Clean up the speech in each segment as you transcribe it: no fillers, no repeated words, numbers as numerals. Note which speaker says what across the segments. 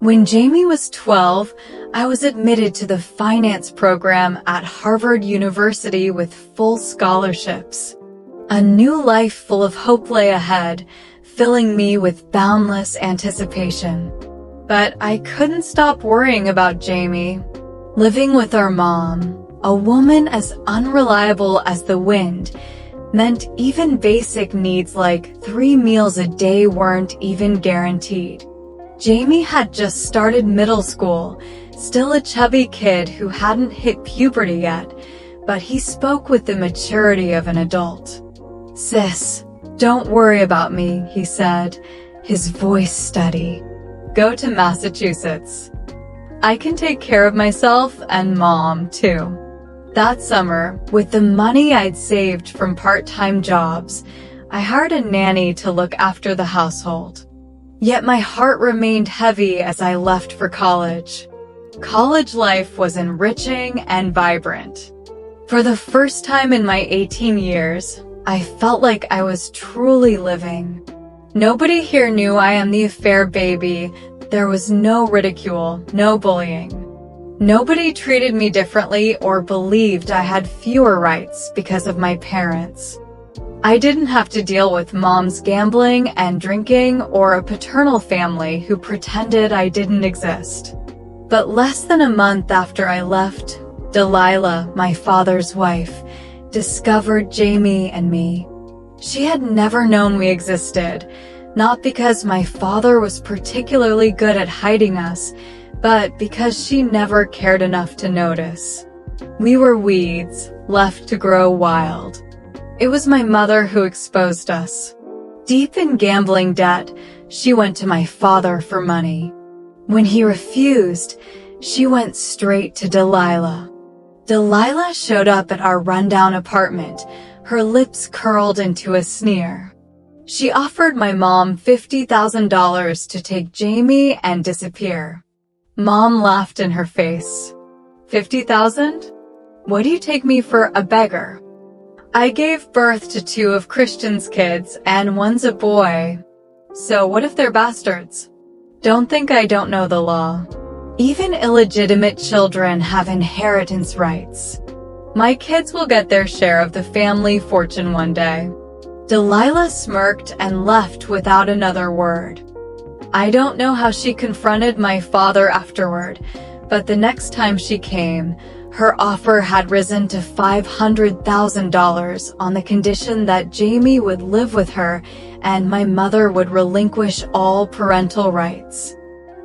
Speaker 1: When Jamie was 12, I was admitted to the finance program at Harvard University with full scholarships. A new life full of hope lay ahead, filling me with boundless anticipation. But I couldn't stop worrying about Jamie. Living with our mom, a woman as unreliable as the wind, meant even basic needs like 3 meals a day weren't even guaranteed. Jamie had just started middle school, still a chubby kid who hadn't hit puberty yet, but he spoke with the maturity of an adult. "Sis, don't worry about me," he said, his voice steady. "Go to Massachusetts. I can take care of myself and Mom, too." That summer, with the money I'd saved from part-time jobs, I hired a nanny to look after the household. Yet my heart remained heavy as I left for college. College life was enriching and vibrant. For the first time in my 18 years, I felt like I was truly living. Nobody here knew I am the affair baby. There was no ridicule, no bullying. Nobody treated me differently or believed I had fewer rights because of my parents. I didn't have to deal with Mom's gambling and drinking or a paternal family who pretended I didn't exist. But less than a month after I left, Delilah, my father's wife, discovered Jamie and me. She had never known we existed, not because my father was particularly good at hiding us, but because she never cared enough to notice. We were weeds, left to grow wild. It was my mother who exposed us. Deep in gambling debt, she went to my father for money. When he refused, she went straight to Delilah. Delilah showed up at our rundown apartment, her lips curled into a sneer. She offered my mom $50,000 to take Jamie and disappear. Mom laughed in her face. "50,000? What do you take me for, a beggar?" I gave birth to 2 of Christian's kids and one's a boy. So what if they're bastards? Don't think I don't know the law. Even illegitimate children have inheritance rights. My kids will get their share of the family fortune one day. Delilah smirked and left without another word. I don't know how she confronted my father afterward, but the next time she came, her offer had risen to $500,000 on the condition that Jamie would live with her and my mother would relinquish all parental rights.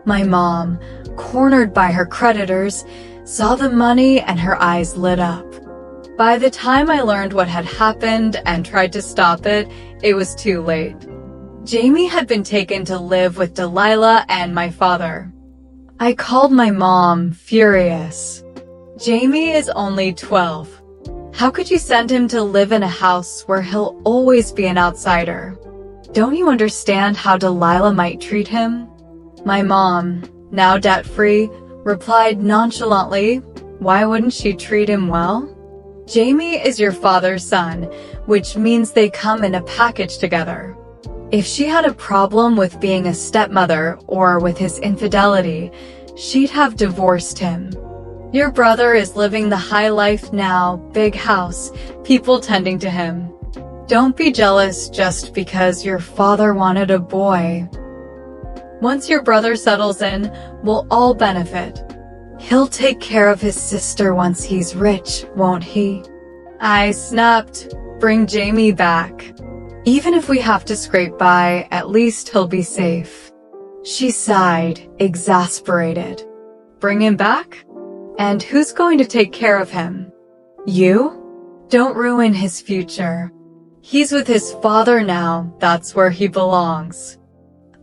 Speaker 1: My mom, cornered by her creditors, saw the money and her eyes lit up. By the time I learned what had happened and tried to stop it, it was too late. Jamie had been taken to live with Delilah and my father. I called my mom, furious. "Jamie is only 12. How could you send him to live in a house where he'll always be an outsider? Don't you understand how Delilah might treat him?" My mom, now debt-free, replied nonchalantly, "Why wouldn't she treat him well? Jamie is your father's son, which means they come in a package together. If she had a problem with being a stepmother or with his infidelity, she'd have divorced him. Your brother is living the high life now, big house, people tending to him. Don't be jealous just because your father wanted a boy. Once your brother settles in, we'll all benefit. He'll take care of his sister once he's rich, won't he?" I snapped, "Bring Jamie back. Even if we have to scrape by, at least he'll be safe." She sighed, exasperated. "Bring him back? And who's going to take care of him? You? Don't ruin his future. He's with his father now, that's where he belongs.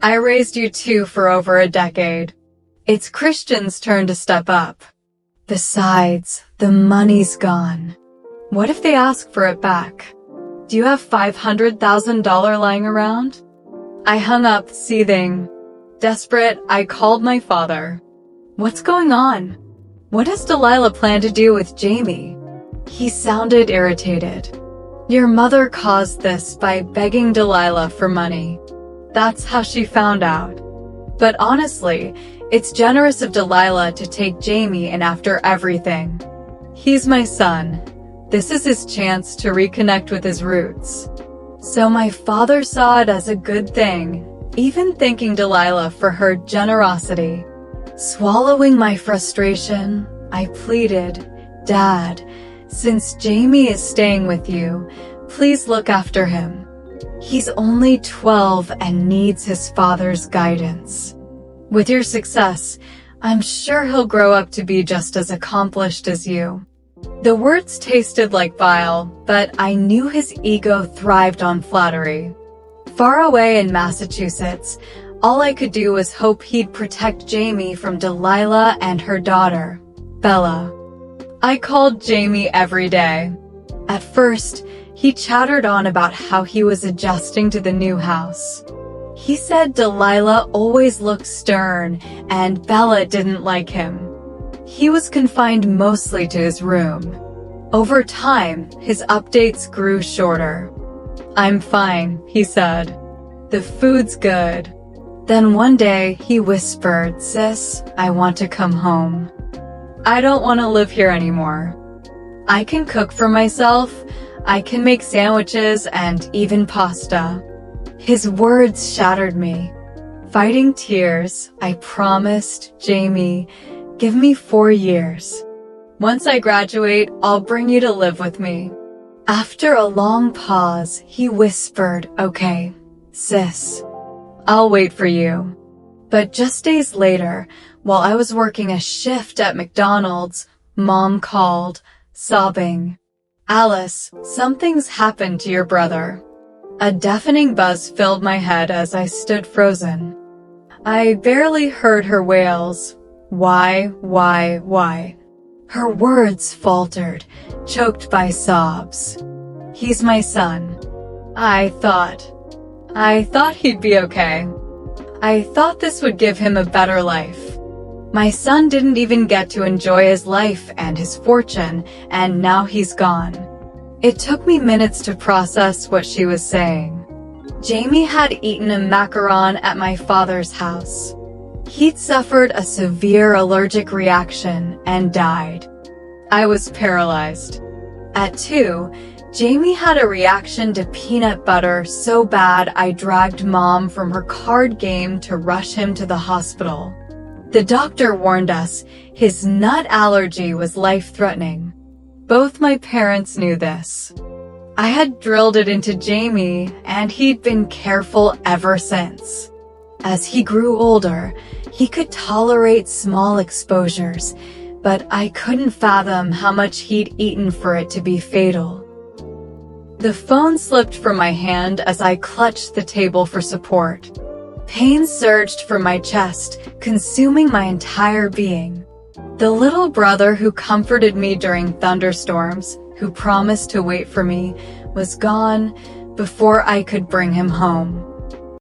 Speaker 1: I raised you 2 for over a decade. It's Christian's turn to step up. Besides, the money's gone. What if they ask for it back? Do you have $500,000 lying around?" I hung up, seething. Desperate, I called my father. "What's going on? What does Delilah plan to do with Jamie?" He sounded irritated. "Your mother caused this by begging Delilah for money. That's how she found out. But honestly, it's generous of Delilah to take Jamie in after everything. He's my son. This is his chance to reconnect with his roots. So my father saw it as a good thing, even thanking Delilah for her generosity. Swallowing my frustration, I pleaded, "Dad, since Jamie is staying with you, please look after him. He's only 12 and needs his father's guidance. With your success, I'm sure he'll grow up to be just as accomplished as you." The words tasted like bile, but I knew his ego thrived on flattery. Far away in Massachusetts, all I could do was hope he'd protect Jamie from Delilah and her daughter, Bella. I called Jamie every day. At first, he chattered on about how he was adjusting to the new house. He said Delilah always looked stern and Bella didn't like him. He was confined mostly to his room. Over time, his updates grew shorter. "I'm fine," he said. "The food's good." Then one day, he whispered, "Sis, I want to come home. I don't want to live here anymore. I can cook for myself, I can make sandwiches and even pasta." His words shattered me. Fighting tears, I promised Jamie, "Give me 4 years. Once I graduate, I'll bring you to live with me." After a long pause, he whispered, "Okay, sis, I'll wait for you." But just days later, while I was working a shift at McDonald's, Mom called, sobbing, "Alice, something's happened to your brother." A deafening buzz filled my head as I stood frozen. I barely heard her wails. Why? Her words faltered, choked by sobs. "He's my son. I thought he'd be okay. I thought this would give him a better life. My son didn't even get to enjoy his life and his fortune, and now he's gone." It took me minutes to process what she was saying. Jamie had eaten a macaron at my father's house. He'd suffered a severe allergic reaction and died. I was paralyzed. At 2, Jamie had a reaction to peanut butter so bad I dragged Mom from her card game to rush him to the hospital. The doctor warned us his nut allergy was life-threatening. Both my parents knew this. I had drilled it into Jamie, and he'd been careful ever since. As he grew older, he could tolerate small exposures, but I couldn't fathom how much he'd eaten for it to be fatal. The phone slipped from my hand as I clutched the table for support. Pain surged from my chest, consuming my entire being. The little brother who comforted me during thunderstorms, who promised to wait for me, was gone before I could bring him home.